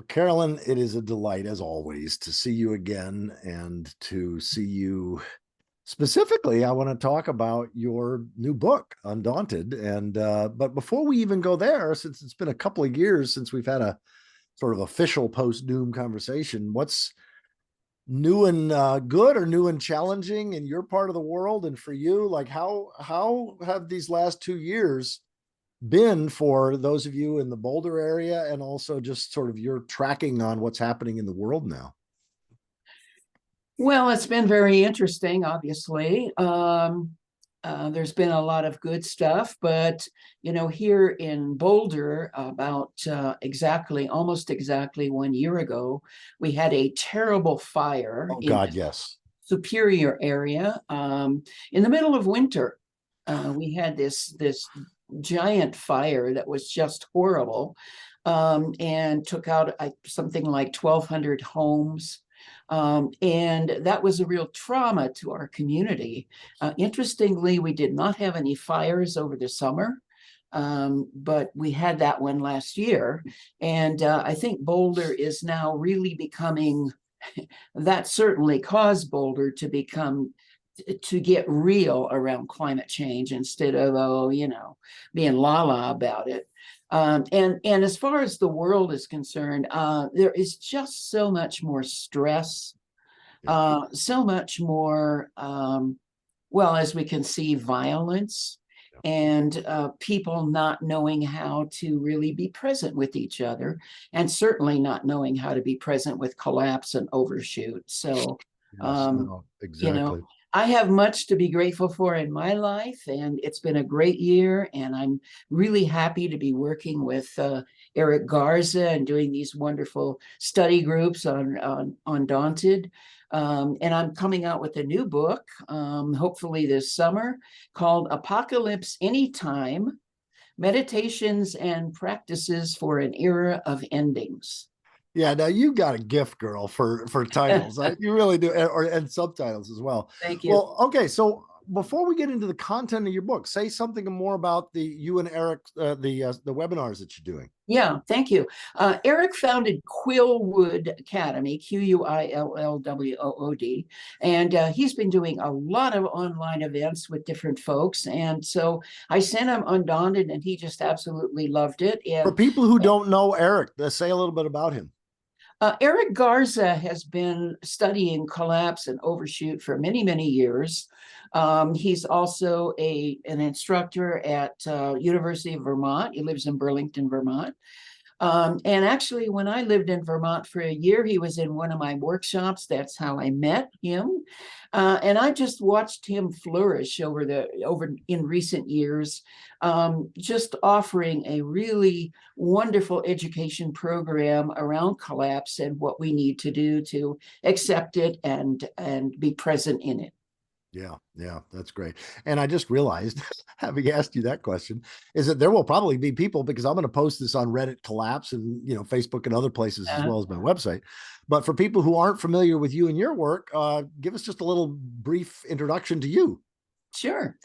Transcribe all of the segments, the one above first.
Well, Carolyn, it is a delight as always to see you again and to see you specifically. I want to talk about your new book, Undaunted. And but before we even go there, since it's been a couple of years since we've had a sort of official post-doom conversation, what's new and good or new and challenging in your part of the world and for you? Like how have these last 2 years been for those of you in the Boulder area, and also just sort of your tracking on what's happening in the world now? Well, it's been very interesting, obviously. There's been a lot of good stuff, but here in Boulder, about almost exactly 1 year ago, we had a terrible fire Oh in God, the yes. Superior area in the middle of winter. We had this giant fire that was just horrible, and took out something like 1,200 homes. And that was a real trauma to our community. Interestingly, we did not have any fires over the summer, but we had that one last year. And I think Boulder is now really becoming, that certainly caused Boulder to get real around climate change instead of, being la-la about it. And as far as the world is concerned, there is just so much more stress, so much more, well, as we can see, violence, and people not knowing how to really be present with each other, and certainly not knowing how to be present with collapse and overshoot. So, Yes, no, you know, exactly. I have much to be grateful for in my life, and it's been a great year. And I'm really happy to be working with Eric Garza and doing these wonderful study groups on Daunted. And I'm coming out with a new book, hopefully this summer, called Apocalypse Anytime: Meditations and Practices for an Era of Endings. Yeah, now you got a gift, girl, for titles. You really do, and subtitles as well. Thank you. Well, okay, so before we get into the content of your book, say something more about you and Eric, the webinars that you're doing. Yeah, thank you. Eric founded Quillwood Academy, Quillwood, and he's been doing a lot of online events with different folks. And so I sent him Undaunted, and he just absolutely loved it. For And people who don't know Eric, say a little bit about him. Eric Garza has been studying collapse and overshoot for many, many years. He's also an instructor at University of Vermont. He lives in Burlington, Vermont. And actually, when I lived in Vermont for a year, he was in one of my workshops. That's how I met him. And I just watched him flourish over in recent years, just offering a really wonderful education program around collapse and what we need to do to accept it and be present in it. Yeah, that's great. And I just realized, having asked you that question, is that there will probably be people, because I'm going to post this on Reddit Collapse and Facebook and other places as well as my website. But for people who aren't familiar with you and your work, give us just a little brief introduction to you. Sure.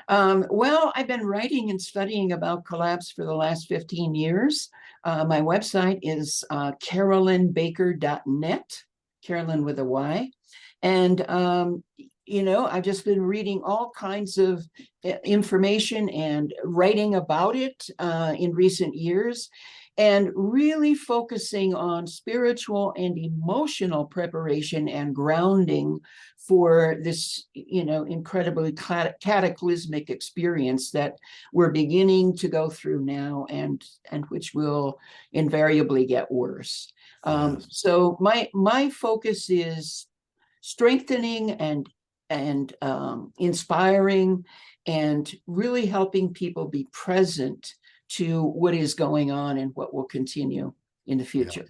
Well, I've been writing and studying about collapse for the last 15 years. My website is carolynbaker.net, Carolyn with a Y. And I've just been reading all kinds of information and writing about it in recent years, and really focusing on spiritual and emotional preparation and grounding for this, incredibly cataclysmic experience that we're beginning to go through now, and which will invariably get worse. Yes. So my focus is strengthening and inspiring, and really helping people be present to what is going on and what will continue in the future.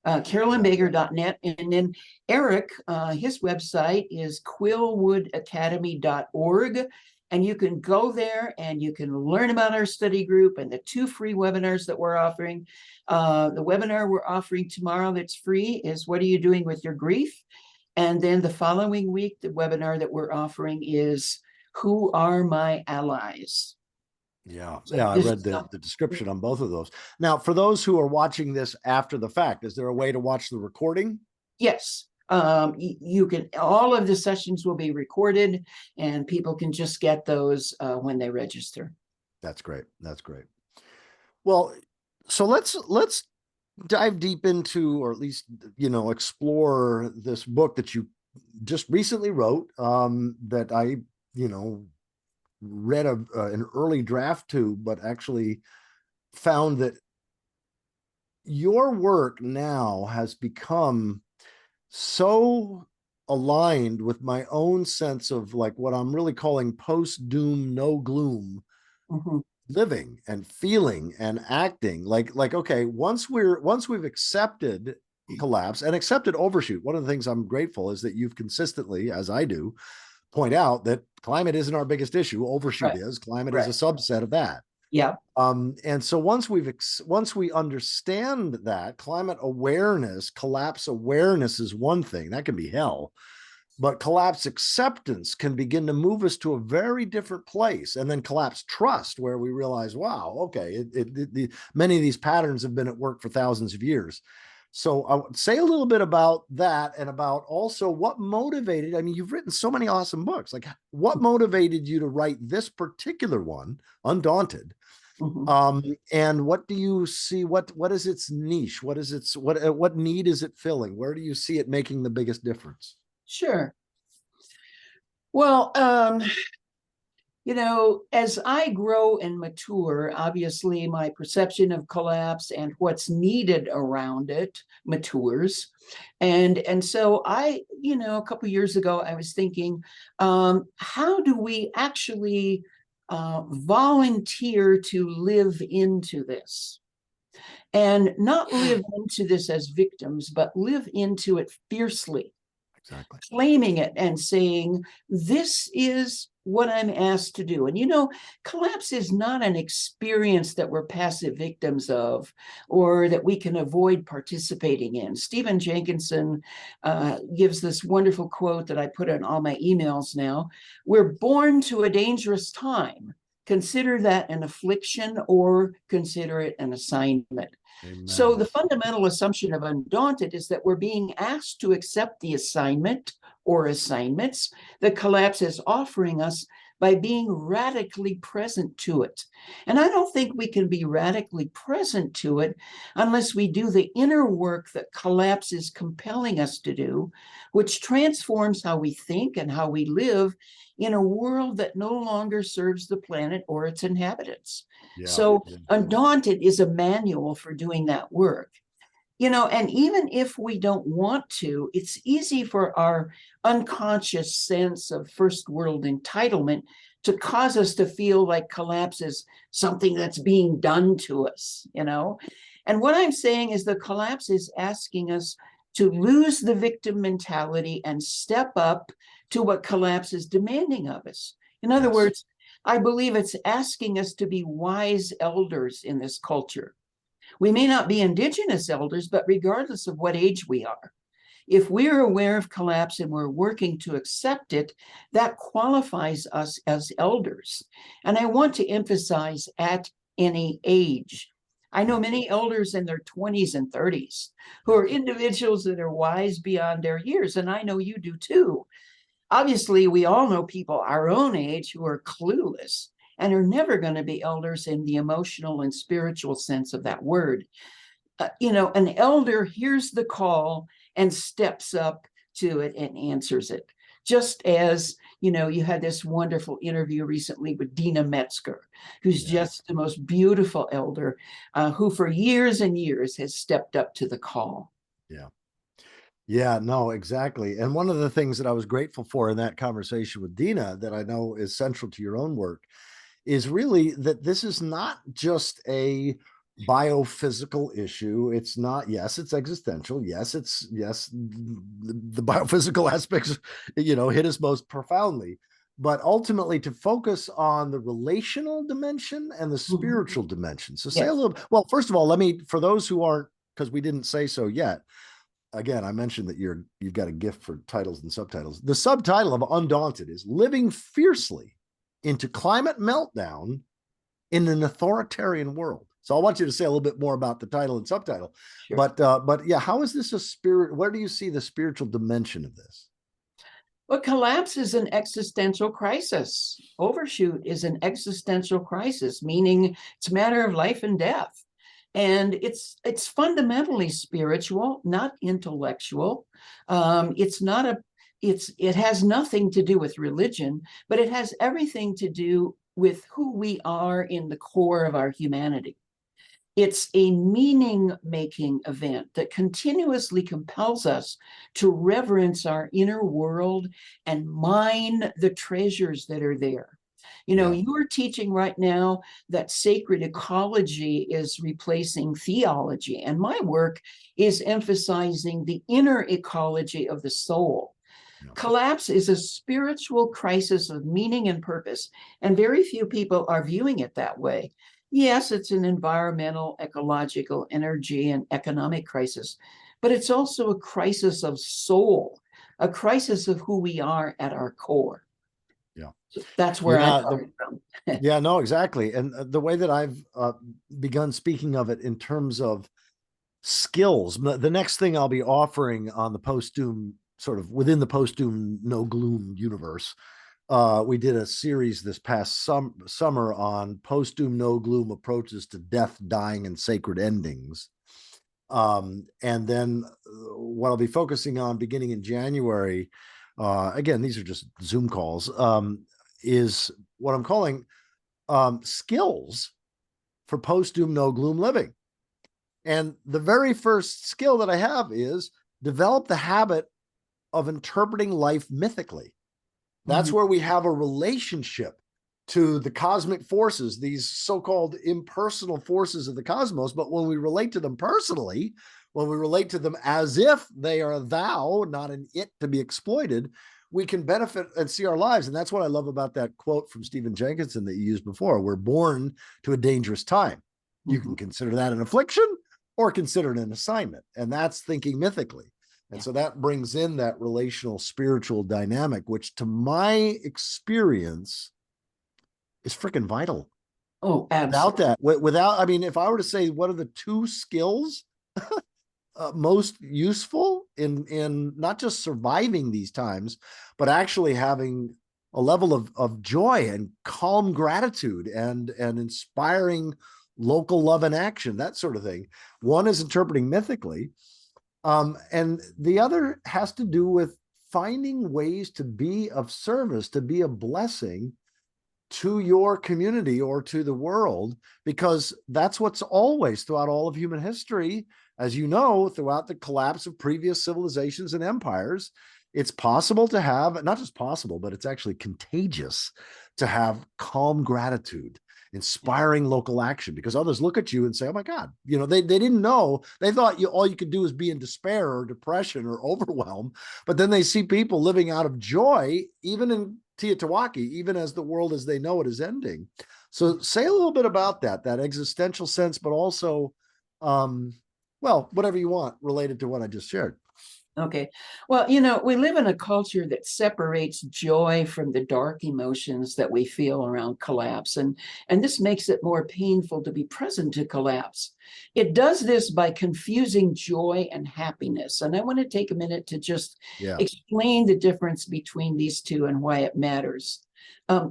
carolynbaker.net. And then Eric, his website is quillwoodacademy.org. And you can go there and you can learn about our study group and the 2 free webinars that we're offering. The webinar we're offering tomorrow that's free is What Are You Doing with Your Grief? And then the following week, the webinar that we're offering is Who Are My Allies? Yeah, So yeah, I this read is the description on both of those. Now, for those who are watching this after the fact, is there a way to watch the recording? yes. You can, all of the sessions will be recorded and people can just get those when they register. That's great. That's great. Well, so let's dive deep into, or at least explore this book that you just recently wrote. That I read an early draft to, but actually found that your work now has become so aligned with my own sense of like what I'm really calling post doom, no gloom Mhm. living and feeling and acting like okay, once we've accepted collapse and accepted overshoot. One of the things I'm grateful is that you've consistently, as I do, point out that climate isn't our biggest issue. Overshoot Right, is. Climate is a right. subset of that. Yeah. And so once we understand that climate awareness, collapse awareness is one thing that can be hell, but collapse acceptance can begin to move us to a very different place. And then collapse trust, where we realize, wow, okay, many of these patterns have been at work for thousands of years. So I would say a little bit about that, and about also what motivated. I mean, you've written so many awesome books. Like, what motivated you to write this particular one, Undaunted? Mhm. And what do you see? What is its niche? What need is it filling? Where do you see it making the biggest difference? Sure. Well, as I grow and mature, obviously my perception of collapse and what's needed around it matures. And so a couple years ago, I was thinking, how do we actually volunteer to live into this? And not live into this as victims, but live into it fiercely, Exactly. claiming it and saying, this is what I'm asked to do. And collapse is not an experience that we're passive victims of or that we can avoid participating in. Stephen Jenkinson gives this wonderful quote that I put in all my emails now. We're born to a dangerous time. Consider that an affliction or consider it an assignment. So Amen. the fundamental assumption of Undaunted is that we're being asked to accept the assignment or assignments that collapse is offering us by being radically present to it. And I don't think we can be radically present to it unless we do the inner work that collapse is compelling us to do, which transforms how we think and how we live in a world that no longer serves the planet or its inhabitants. Yeah. So Yeah. Undaunted is a manual for doing that work. And even if we don't want to, it's easy for our unconscious sense of first world entitlement to cause us to feel like collapse is something that's being done to us. And what I'm saying is the collapse is asking us to lose the victim mentality and step up to what collapse is demanding of us. In other Yes. words, I believe it's asking us to be wise elders in this culture. We may not be indigenous elders, but regardless of what age we are, if we're aware of collapse and we're working to accept it, that qualifies us as elders. And I want to emphasize at any age. I know many elders in their 20s and 30s who Yeah. are individuals that are wise beyond their years, and I know you do too. Obviously, we all know people our own age who are clueless and are never going to be elders in the emotional and spiritual sense of that word. An elder hears the call and steps up to it and answers it. Just as, you had this wonderful interview recently with Dina Metzger, who's Yeah. just the most beautiful elder, who for years and years has stepped up to the call. Yeah. Yeah, no, exactly. And one of the things that I was grateful for in that conversation with Dina, that I know is central to your own work, is really that this is not just a biophysical issue. It's not, yes, it's existential. Yes, the biophysical aspects, hit us most profoundly. But ultimately, to focus on the relational dimension and the Mhm. spiritual dimension. So, say a Yes. little, well, first of all, for those who aren't, because we didn't say so yet, again, I mentioned that you've got a gift for titles and subtitles. The subtitle of Undaunted is Living Fiercely into Climate Meltdown in an authoritarian world. So I want you to say a little bit more about the title and subtitle. Sure. But yeah, how is this a spirit? Where do you see the spiritual dimension of this? Well, collapse is an existential crisis. Overshoot is an existential crisis, meaning it's a matter of life and death. And it's fundamentally spiritual, not intellectual. It's not a it has nothing to do with religion, but it has everything to do with who we are in the core of our humanity. It's a meaning-making event that continuously compels us to reverence our inner world and mine the treasures that are there. You know, Yeah. you're teaching right now that sacred ecology is replacing theology, and my work is emphasizing the inner ecology of the soul. Yeah. Collapse is a spiritual crisis of meaning and purpose, and very few people are viewing it that way. Yes, it's an environmental, ecological, energy, and economic crisis, but it's also a crisis of soul, a crisis of who we are at our core. Yeah. So that's where I'm Yeah. coming from. Yeah, no, exactly. And the way that I've begun speaking of it in terms of skills, the next thing I'll be offering on the post-doom, sort of within the post-doom no gloom universe, we did a series this past summer on post-doom no gloom approaches to death, dying, and sacred endings. And then what I'll be focusing on beginning in January, again, these are just Zoom calls, is what I'm calling skills for post-doom no gloom living. And the very first skill that I have is develop the habit of interpreting life mythically. That's where we have a relationship to the cosmic forces, these so-called impersonal forces of the cosmos. But when we relate to them personally, when we relate to them as if they are thou, not an it to be exploited, we can benefit and see our lives. And that's what I love about that quote from Stephen Jenkinson that you used before. We're born to a dangerous time. You can consider that an affliction or consider it an assignment. And that's thinking mythically. And so that brings in that relational spiritual dynamic, which to my experience is freaking vital. Oh, Without absolutely. that, without, I mean, if I were to say what are the two skills most useful in not just surviving these times, but actually having a level of joy and calm gratitude and inspiring local love and action, that sort of thing. One is interpreting mythically. And the other has to do with finding ways to be of service, to be a blessing to your community or to the world, because that's what's always throughout all of human history, as you know, throughout the collapse of previous civilizations and empires, it's possible to have, not just possible, but it's actually contagious to have calm gratitude, inspiring local action, because others look at you and say, oh my God, you know, they didn't know. They thought all you could do is be in despair or depression or overwhelm. But then they see people living out of joy, even in Teotihuacan, even as the world as they know it is ending. So say a little bit about that existential sense, but also, well, whatever you want related to what I just shared. Okay. Well, you know, we live in a culture that separates joy from the dark emotions that we feel around collapse. And this makes it more painful to be present to collapse. It does this by confusing joy and happiness. And I want to take a minute to just Yeah. explain the difference between these two and why it matters.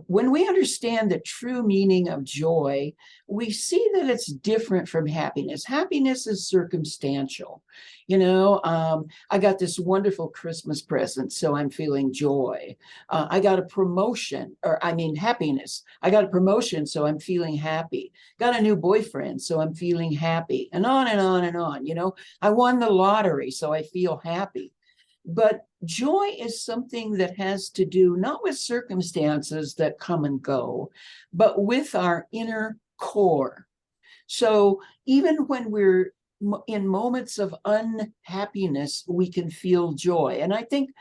When we understand the true meaning of joy, we see that it's different from happiness. Happiness is circumstantial. You know, I got this wonderful Christmas present, so I'm feeling joy. I got a promotion, or I mean happiness. I got a promotion, so I'm feeling happy. Got a new boyfriend, so I'm feeling happy, and on and on and on. You know, I won the lottery, so I feel happy. But joy is something that has to do not with circumstances that come and go, but with our inner core. So even when we're in moments of unhappiness, we can feel joy. And I think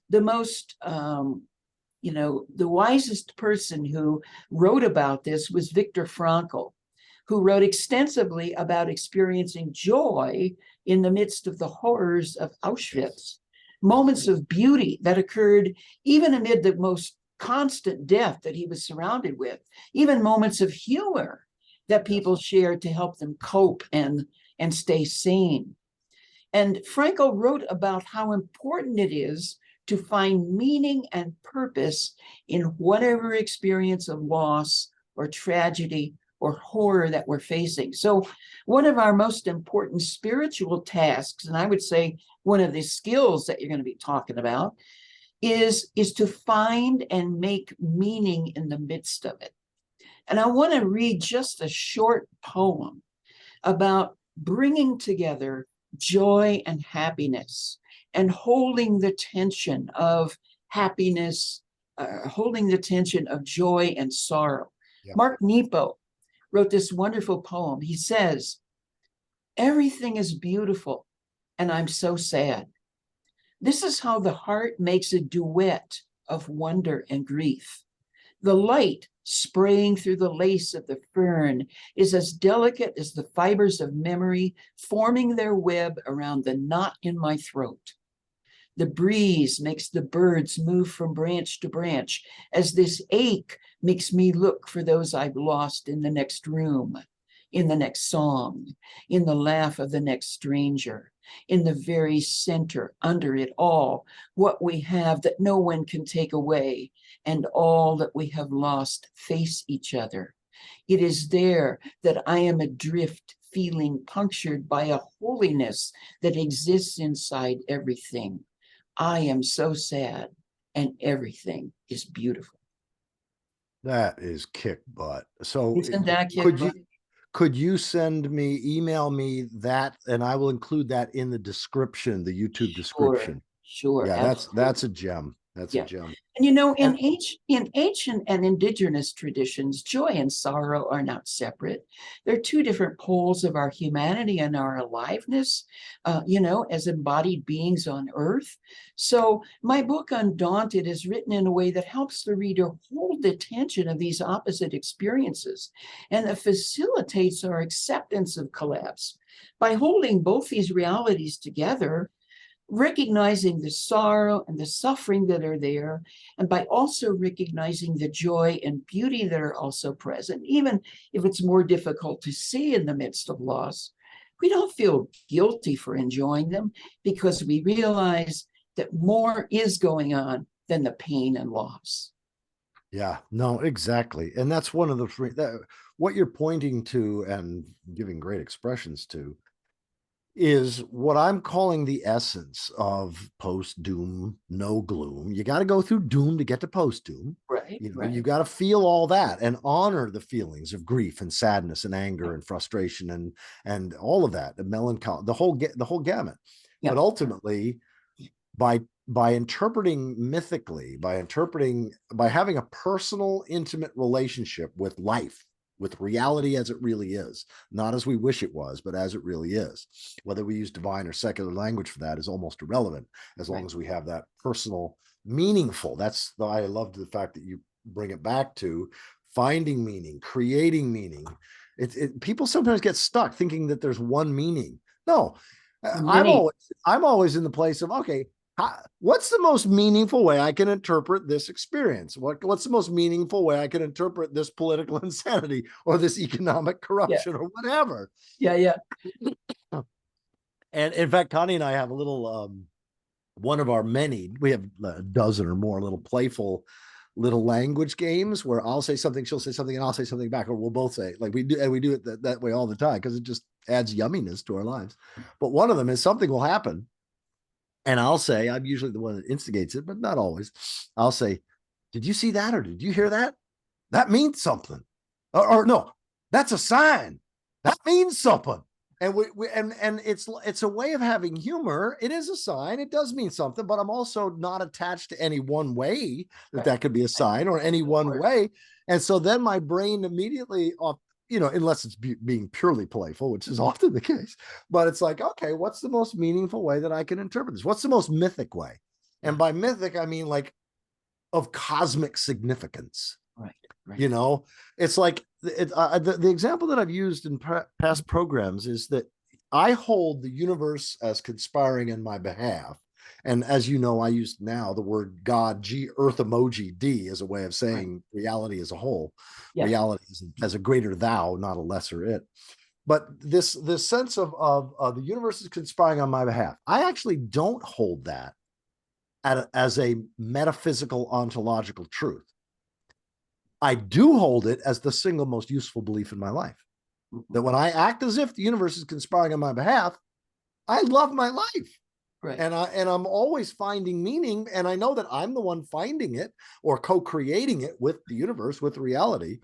the most, you know, the wisest person who wrote about this was Viktor Frankl, who wrote extensively about experiencing joy in the midst of the horrors of Auschwitz. Moments of beauty that occurred even amid the most constant death that he was surrounded with, even moments of humor that people shared to help them cope and stay sane. And Franco wrote about how important it is to find meaning and purpose in whatever experience of loss or tragedy or horror that we're facing. So one of our most important spiritual tasks, and I would say one of the skills that you're going to be talking about, is to find and make meaning in the midst of it. And I want to read just a short poem about bringing together joy and happiness and holding the tension of happiness, holding the tension of joy and sorrow. Yeah. Mark Nepo wrote this wonderful poem. He says, "Everything is beautiful, and I'm so sad. This is how the heart makes a duet of wonder and grief. The light spraying through the lace of the fern is as delicate as the fibers of memory forming their web around the knot in my throat. The breeze makes the birds move from branch to branch as this ache makes me look for those I've lost in the next room, in the next song, in the laugh of the next stranger, in the very center, under it all, what we have that no one can take away, and all that we have lost face each other. It is there that I am adrift, feeling punctured by a holiness that exists inside everything. I am so sad, and everything is beautiful." That is kick butt. So isn't that kick butt? Could you email me that, and I will include that in the description, the YouTube description. Sure. Yeah, that's a gem. That's a gem. And in ancient and indigenous traditions, joy and sorrow are not separate. They're two different poles of our humanity and our aliveness, as embodied beings on earth. So my book, Undaunted, is written in a way that helps the reader hold the tension of these opposite experiences and that facilitates our acceptance of collapse. By holding both these realities together, recognizing the sorrow and the suffering that are there, and by also recognizing the joy and beauty that are also present, even if it's more difficult to see in the midst of loss, we don't feel guilty for enjoying them because we realize that more is going on than the pain and loss. Yeah, no, exactly. And that's one of what you're pointing to and giving great expressions to is what I'm calling the essence of post-doom, no gloom. You got to go through doom to get to post-doom. Right. You got to feel all that and honor the feelings of grief and sadness and anger and frustration and all of that, the melancholy, the whole gamut. Yeah. But ultimately, by interpreting mythically, by having a personal, intimate relationship with life, with reality as it really is, not as we wish it was, but as it really is. Whether we use divine or secular language for that is almost irrelevant, as long as we have that personal, meaningful. I loved the fact that you bring it back to finding meaning, creating meaning. People sometimes get stuck thinking that there's one meaning. No, I'm always in the place of, okay, what's the most meaningful way I can interpret this experience? What's the most meaningful way I can interpret this political insanity or this economic corruption or whatever? Yeah. And in fact, Connie and I have a little, one of our many, we have a dozen or more little playful little language games where I'll say something, she'll say something, and I'll say something back, or we'll both say it. Like we do it that way all the time because it just adds yumminess to our lives. But one of them is something will happen. And I'll say, I'm usually the one that instigates it, but not always. I'll say, did you see that? Or did you hear that? That means something. Or no, that's a sign. That means something. And and it's a way of having humor. It is a sign. It does mean something, but I'm also not attached to any one way that could be a sign or any one way. And so then my brain immediately unless it's being purely playful, which is often the case, but it's like, okay, what's the most meaningful way that I can interpret this? What's the most mythic way? And by mythic, I mean like of cosmic significance. Right. It's like the example that I've used in past programs is that I hold the universe as conspiring in my behalf, And as you know, I use now the word God, G, earth emoji, D, as a way of saying reality as a whole. Yeah. Reality as a greater thou, not a lesser it. But this sense of the universe is conspiring on my behalf, I actually don't hold that as a metaphysical ontological truth. I do hold it as the single most useful belief in my life. That when I act as if the universe is conspiring on my behalf, I love my life. Right. And I'm always finding meaning, and I know that I'm the one finding it or co-creating it with the universe, with reality.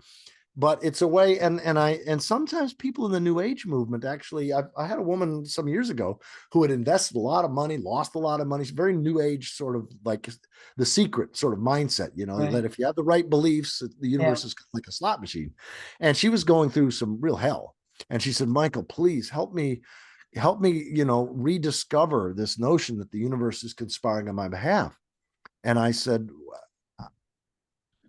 But it's a way, and sometimes people in the New Age movement, actually, I had a woman some years ago who had invested a lot of money, lost a lot of money. It's very New Age, sort of like The Secret sort of mindset, that if you have the right beliefs, the universe is like a slot machine. And she was going through some real hell. And she said, Michael, please help me, rediscover this notion that the universe is conspiring on my behalf. And I said,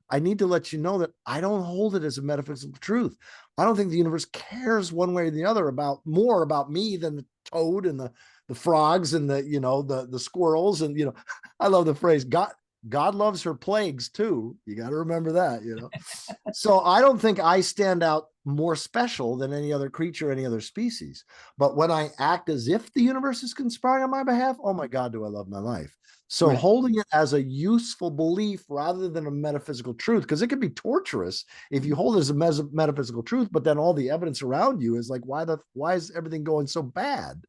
I need to let you know that I don't hold it as a metaphysical truth. I don't think the universe cares one way or the other more about me than the toad and the frogs and the squirrels. And, I love the phrase, God loves her plagues too. You got to remember that, So I don't think I stand out more special than any other creature, any other species. But when I act as if the universe is conspiring on my behalf, oh my God, do I love my life. So holding it as a useful belief rather than a metaphysical truth, because it can be torturous if you hold it as a metaphysical truth, but then all the evidence around you is like, why is everything going so bad?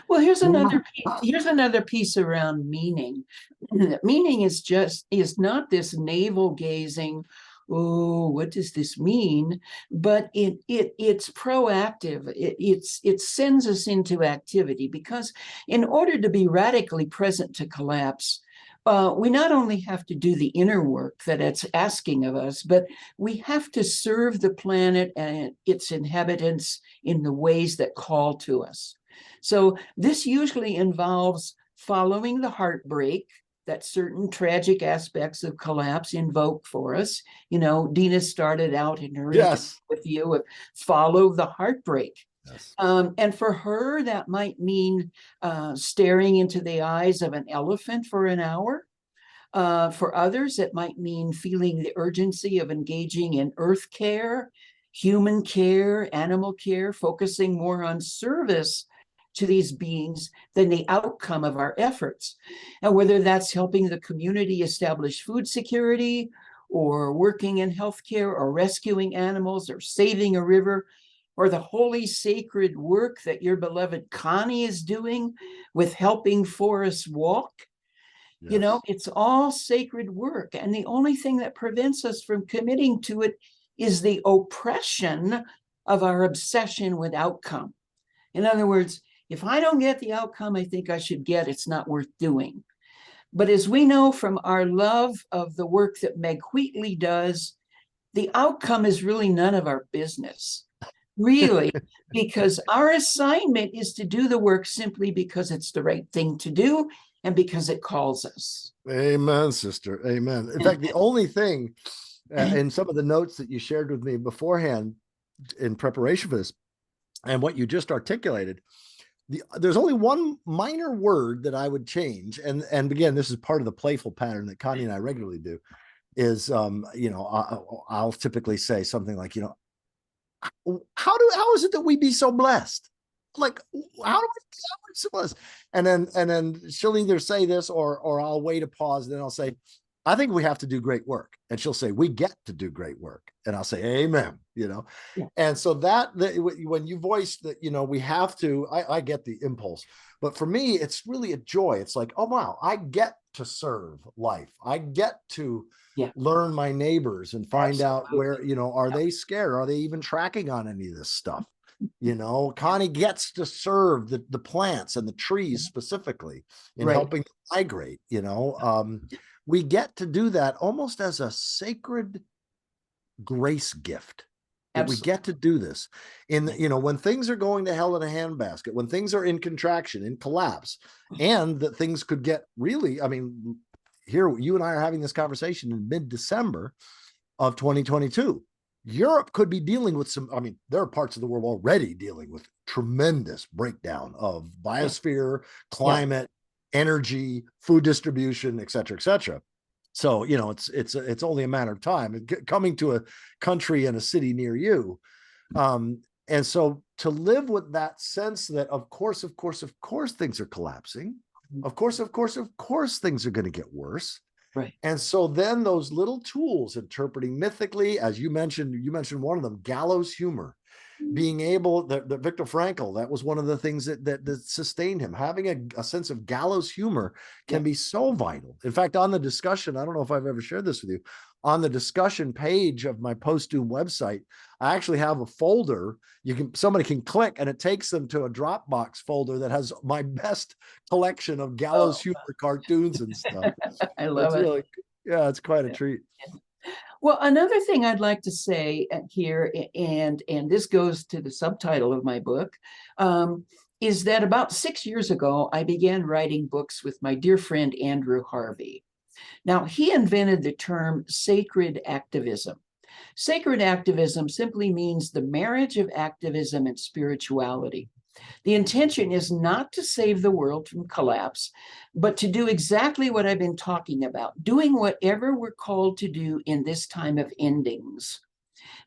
Well, here's another piece around meaning. Meaning is not this navel gazing, oh, what does this mean? But it's proactive. It sends us into activity, because in order to be radically present to collapse, we not only have to do the inner work that it's asking of us, but we have to serve the planet and its inhabitants in the ways that call to us. So this usually involves following the heartbreak that certain tragic aspects of collapse invoke for us. Dina started out in her interview with you of follow the heartbreak. Yes. And for her, that might mean staring into the eyes of an elephant for an hour. For others, it might mean feeling the urgency of engaging in earth care, human care, animal care, focusing more on service to these beings than the outcome of our efforts. And whether that's helping the community establish food security, or working in healthcare, or rescuing animals, or saving a river, or the holy sacred work that your beloved Connie is doing with helping forests walk. It's all sacred work. And the only thing that prevents us from committing to it is the oppression of our obsession with outcome. In other words, if I don't get the outcome I think I should get, it's not worth doing. But as we know from our love of the work that Meg Wheatley does, the outcome is really none of our business, really, because our assignment is to do the work simply because it's the right thing to do and because it calls us. Amen, sister. Amen. In fact, the only thing in some of the notes that you shared with me beforehand in preparation for this, and what you just articulated, there's only one minor word that I would change, and again, this is part of the playful pattern that Connie and I regularly do. Is I'll typically say something like, how is it that we be so blessed? Like, how do we be so blessed? And then she'll either say this, or I'll wait a pause, and then I'll say, I think we have to do great work. And she'll say, we get to do great work. And I'll say, amen, Yeah. And so that when you voice that, we have to, I get the impulse, but for me, it's really a joy. It's like, oh, wow, I get to serve life. I get to learn my neighbors and find out where, are they scared? Are they even tracking on any of this stuff? Connie gets to serve the plants and the trees specifically in helping them migrate, we get to do that almost as a sacred grace gift. That we get to do this when things are going to hell in a handbasket, when things are in contraction, in collapse, and that things could get really, here you and I are having this conversation in mid-December of 2022. Europe could be dealing with there are parts of the world already dealing with tremendous breakdown of biosphere, climate, energy, food distribution, et cetera, et cetera. So, it's only a matter of time coming to a country and a city near you. And so to live with that sense that of course things are collapsing. Of course things are going to get worse. Right. And so then those little tools, interpreting mythically, as you mentioned one of them, gallows humor, being able, that Viktor Frankl, that was one of the things that sustained him. Having a sense of gallows humor can be so vital. In fact, on the discussion, I don't know if I've ever shared this with you, on the discussion page of my post-doom website, I actually have a folder somebody can click and it takes them to a Dropbox folder that has my best collection of gallows humor cartoons and stuff. I love it. Really, yeah, it's quite a treat. Well, another thing I'd like to say here, and this goes to the subtitle of my book, is that about 6 years ago, I began writing books with my dear friend, Andrew Harvey. Now, he invented the term sacred activism. Sacred activism simply means the marriage of activism and spirituality. The intention is not to save the world from collapse, but to do exactly what I've been talking about, doing whatever we're called to do in this time of endings.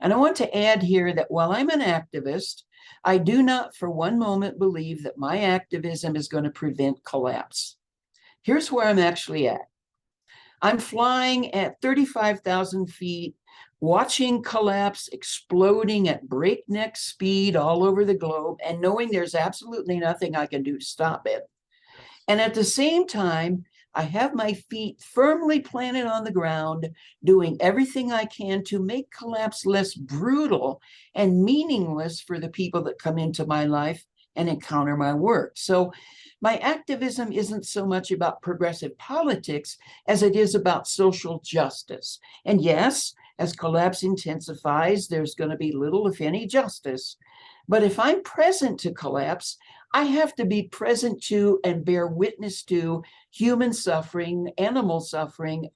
And I want to add here that while I'm an activist, I do not for one moment believe that my activism is going to prevent collapse. Here's where I'm actually at. I'm flying at 35,000 feet, watching collapse exploding at breakneck speed all over the globe, and knowing there's absolutely nothing I can do to stop it. And at the same time, I have my feet firmly planted on the ground, doing everything I can to make collapse less brutal and meaningless for the people that come into my life and encounter my work. So my activism isn't so much about progressive politics as it is about social justice. And yes, as collapse intensifies, there's going to be little, if any, justice. But if I'm present to collapse, I have to be present to and bear witness to human suffering, animal suffering,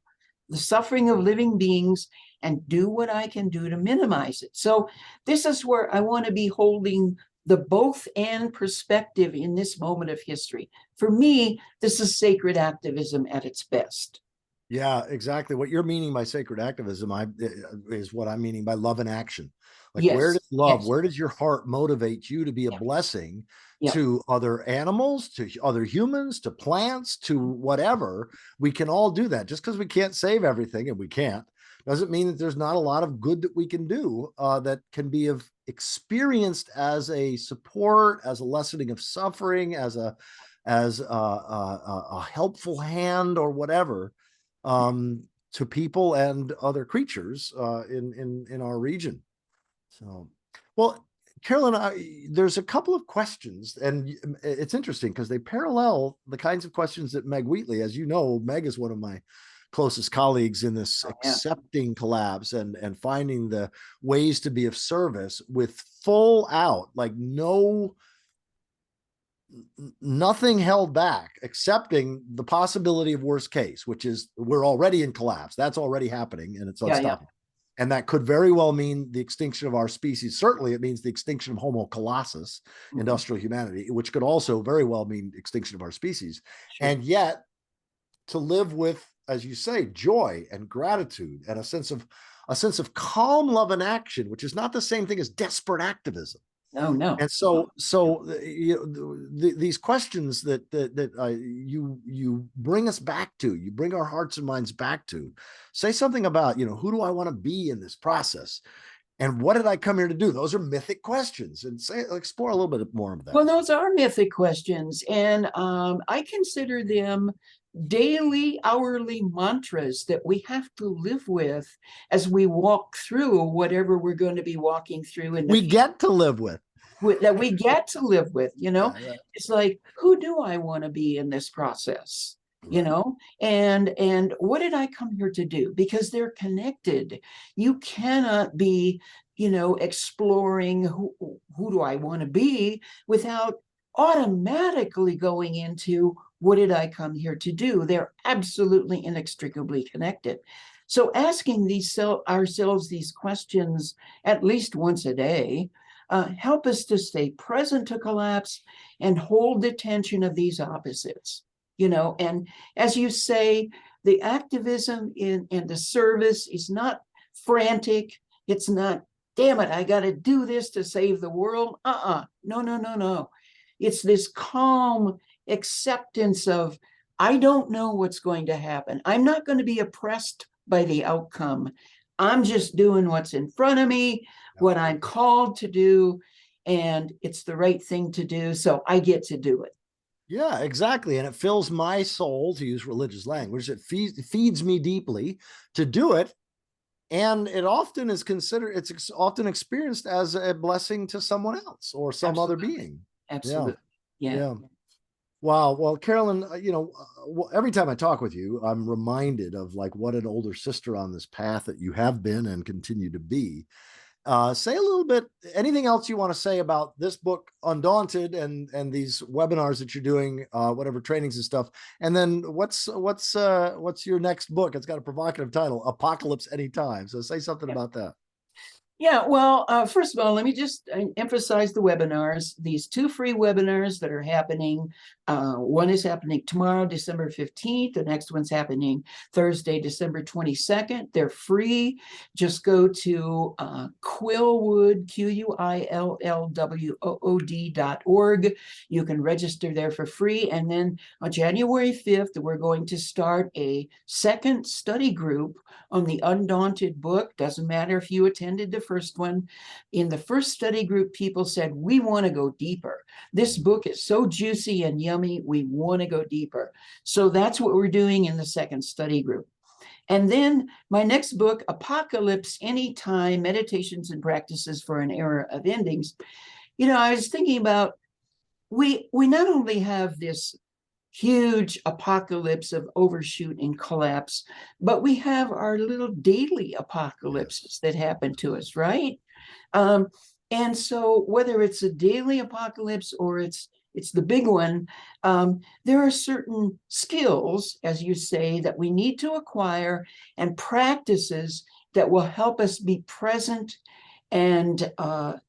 the suffering of living beings, and do what I can do to minimize it. So this is where I want to be holding the both and perspective in this moment of history. For me, this is sacred activism at its best. Yeah, exactly. What you're meaning by sacred activism is what I'm meaning by love and action. Like, Yes, where does love, yes. where does your heart motivate you to be a blessing to other animals, to other humans, to plants, to whatever? We can all do that. Just because we can't save everything, and we can't, doesn't mean that there's not a lot of good that we can do that can be experienced as a support, as a lessening of suffering, as a helpful hand or whatever, to people and other creatures in our region. So, well, Carolyn, there's a couple of questions, and it's interesting because they parallel the kinds of questions that Meg Wheatley, as you know, Meg is one of my closest colleagues in this accepting collapse and finding the ways to be of service with full out, like nothing held back, accepting the possibility of worst case, which is we're already in collapse. That's already happening, and it's unstoppable. And that could very well mean the extinction of our species. Certainly, it means the extinction of Homo colossus, industrial humanity, which could also very well mean extinction of our species. Sure. And yet, to live with, as you say, joy and gratitude and a sense of calm love and action, which is not the same thing as desperate activism. No. And so these questions that you bring us back to, you bring our hearts and minds back to, say something about, who do I want to be in this process? And what did I come here to do? Those are mythic questions, and explore a little bit more of that. Well, those are mythic questions, and I consider them daily, hourly mantras that we have to live with as we walk through whatever we're going to be walking through. And we get to live with. That we get to live with, It's like, who do I want to be in this process? And what did I come here to do? Because they're connected. You cannot be, exploring who do I want to be without automatically going into what did I come here to do? They're absolutely inextricably connected. So asking ourselves these questions at least once a day help us to stay present to collapse and hold the tension of these opposites. you know. And as you say, the activism in the service is not frantic. It's not, damn it, I got to do this to save the world. No, no, no, no. It's this calm acceptance of, I don't know what's going to happen. I'm not going to be oppressed by the outcome. I'm just doing what's in front of me, what I'm called to do, and it's the right thing to do. So I get to do it. Yeah, exactly. And it fills my soul, to use religious language. It feeds me deeply to do it. And it often is considered, it's often experienced as a blessing to someone else or some Absolutely. other being. Absolutely. Yeah. Yeah. Wow. Well, Carolyn, every time I talk with you, I'm reminded of like what an older sister on this path that you have been and continue to be. Say a little bit, anything else you want to say about this book, Undaunted, and these webinars that you're doing, whatever trainings and stuff. And then what's your next book? It's got a provocative title, Apocalypse Anytime. So say something about that. Yeah, well, first of all, let me just emphasize the webinars. These 2 free webinars that are happening. One is happening tomorrow, December 15th. The next one's happening Thursday, December 22nd. They're free. Just go to Quillwood, QUILLWOOD.org. You can register there for free. And then on January 5th, we're going to start a second study group on the Undaunted book. Doesn't matter if you attended the first one. In the first study group, people said, we want to go deeper. This book is so juicy and yummy. We want to go deeper. So that's what we're doing in the second study group. And then my next book, Apocalypse Anytime, Meditations and Practices for an Era of Endings. You know, I was thinking about, we not only have this huge apocalypse of overshoot and collapse, but we have our little daily apocalypses that happen to us, right? And so whether it's a daily apocalypse or it's the big one, there are certain skills, as you say, that we need to acquire, and practices that will help us be present and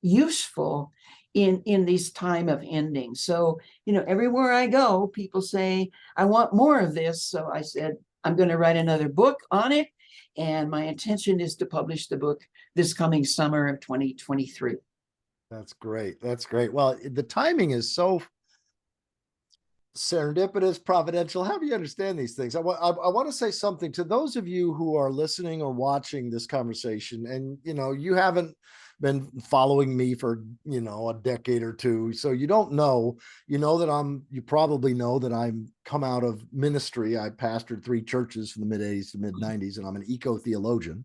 useful in this time of ending. So, you know, everywhere I go, people say, I want more of this. So I said, I'm going to write another book on it. And my intention is to publish the book this coming summer of 2023. That's great. That's great. Well, the timing is so serendipitous, providential. How do you understand these things? I want to say something to those of you who are listening or watching this conversation, and you haven't been following me for a decade or two, so you don't know. You probably know that I'm come out of ministry. I pastored 3 churches from the mid 80s to mid 90s, and I'm an eco-theologian.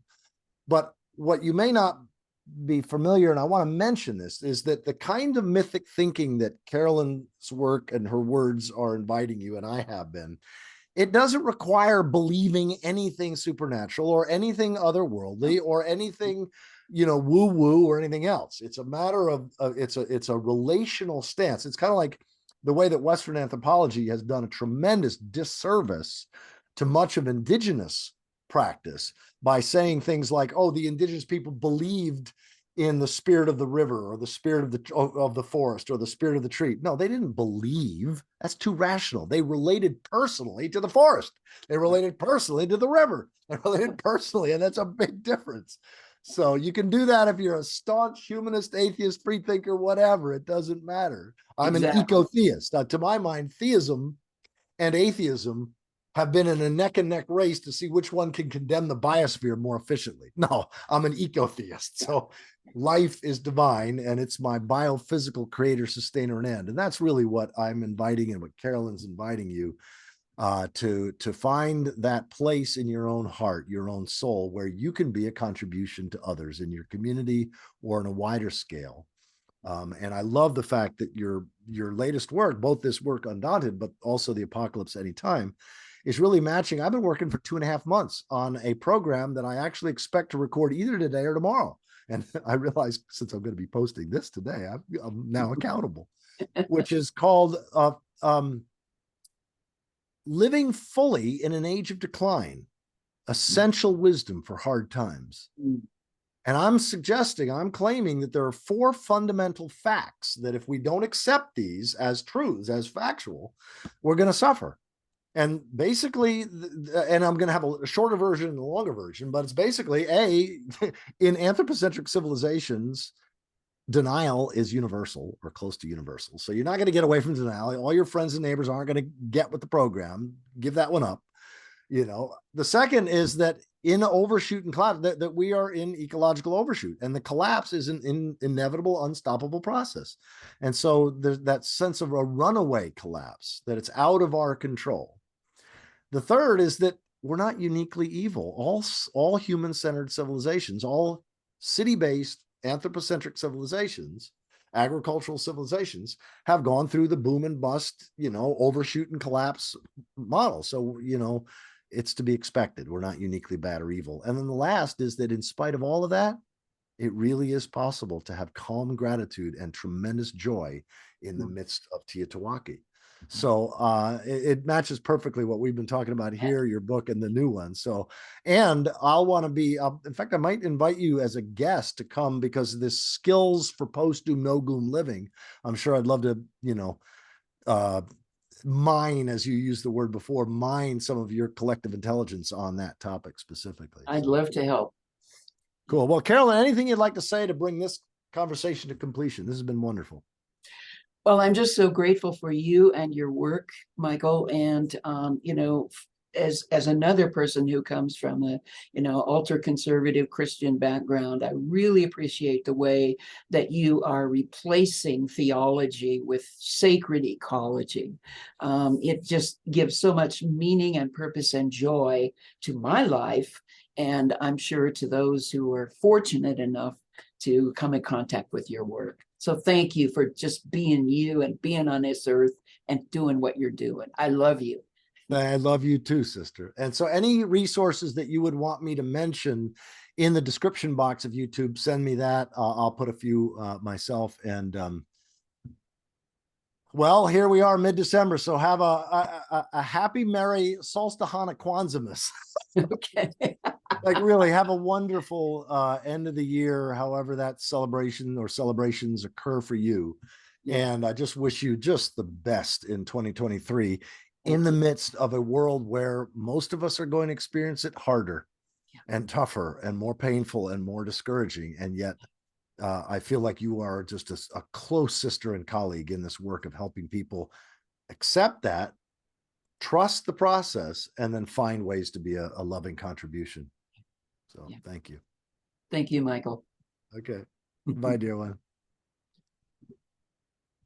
But what you may not be familiar, and I want to mention this, is that the kind of mythic thinking that Carolyn's work and her words are inviting you, and I have been, it doesn't require believing anything supernatural or anything otherworldly or anything, woo-woo or anything else. It's a matter of, it's a relational stance. It's kind of like the way that Western anthropology has done a tremendous disservice to much of indigenous practice by saying things like, oh, the indigenous people believed in the spirit of the river or the spirit of the forest or the spirit of the tree. No, they didn't believe. That's too rational. They related personally to the forest. They related personally to the river. They related personally, and that's a big difference. So you can do that if you're a staunch humanist, atheist, free thinker, whatever. It doesn't matter. I'm an eco-theist. To my mind, theism and atheism have been in a neck and neck race to see which one can condemn the biosphere more efficiently. No, I'm an eco-theist. So life is divine, and it's my biophysical creator, sustainer, and end. And that's really what I'm inviting, and what Carolyn's inviting you to find that place in your own heart, your own soul, where you can be a contribution to others in your community or on a wider scale. And I love the fact that your latest work, both this work Undaunted, but also the Apocalypse Anytime, is really matching. I've been working for 2.5 months on a program that I actually expect to record either today or tomorrow. And I realized, since I'm going to be posting this today, I'm now accountable, which is called Living Fully in an Age of Decline, Essential Wisdom for Hard Times. And I'm claiming that there are 4 fundamental facts that if we don't accept these as truths, as factual, we're going to suffer. And basically, and I'm going to have a shorter version and a longer version, but it's basically in anthropocentric civilizations, denial is universal or close to universal. So you're not going to get away from denial. All your friends and neighbors aren't going to get with the program. Give that one up. The second is that in overshoot and collapse, that we are in ecological overshoot, and the collapse is an inevitable, unstoppable process. And so there's that sense of a runaway collapse, that it's out of our control. The third is that we're not uniquely evil. All human-centered civilizations, all city-based anthropocentric civilizations, agricultural civilizations, have gone through the boom and bust, overshoot and collapse model. So, it's to be expected. We're not uniquely bad or evil. And then the last is that in spite of all of that, it really is possible to have calm gratitude and tremendous joy in the midst of Teotihuacan. So it matches perfectly what we've been talking about here, your book and the new one. So, and I'll want to be, in fact, I might invite you as a guest to come, because this skills for post-doom, no-gloom living, I'm sure I'd love to, mine, as you used the word before, mine some of your collective intelligence on that topic specifically. I'd love to help. Cool. Well, Carolyn, anything you'd like to say to bring this conversation to completion? This has been wonderful. Well, I'm just so grateful for you and your work, Michael. And, as another person who comes from a, ultra conservative Christian background, I really appreciate the way that you are replacing theology with sacred ecology. It just gives so much meaning and purpose and joy to my life. And I'm sure to those who are fortunate enough to come in contact with your work. So thank you for just being you and being on this earth and doing what you're doing. I love you. I love you too, sister. And so any resources that you would want me to mention in the description box of YouTube, send me that. I'll put a few myself. And well, here we are mid-December. So have a happy, merry Solstihana Kwanzaamas. Okay. Like really have a wonderful end of the year, however that celebration or celebrations occur for you. Yeah. And I just wish you just the best in 2023 in the midst of a world where most of us are going to experience it harder and tougher and more painful and more discouraging. And yet I feel like you are just a close sister and colleague in this work of helping people accept that, trust the process, and then find ways to be a loving contribution. So thank you. Thank you, Michael. Okay. Bye, dear one.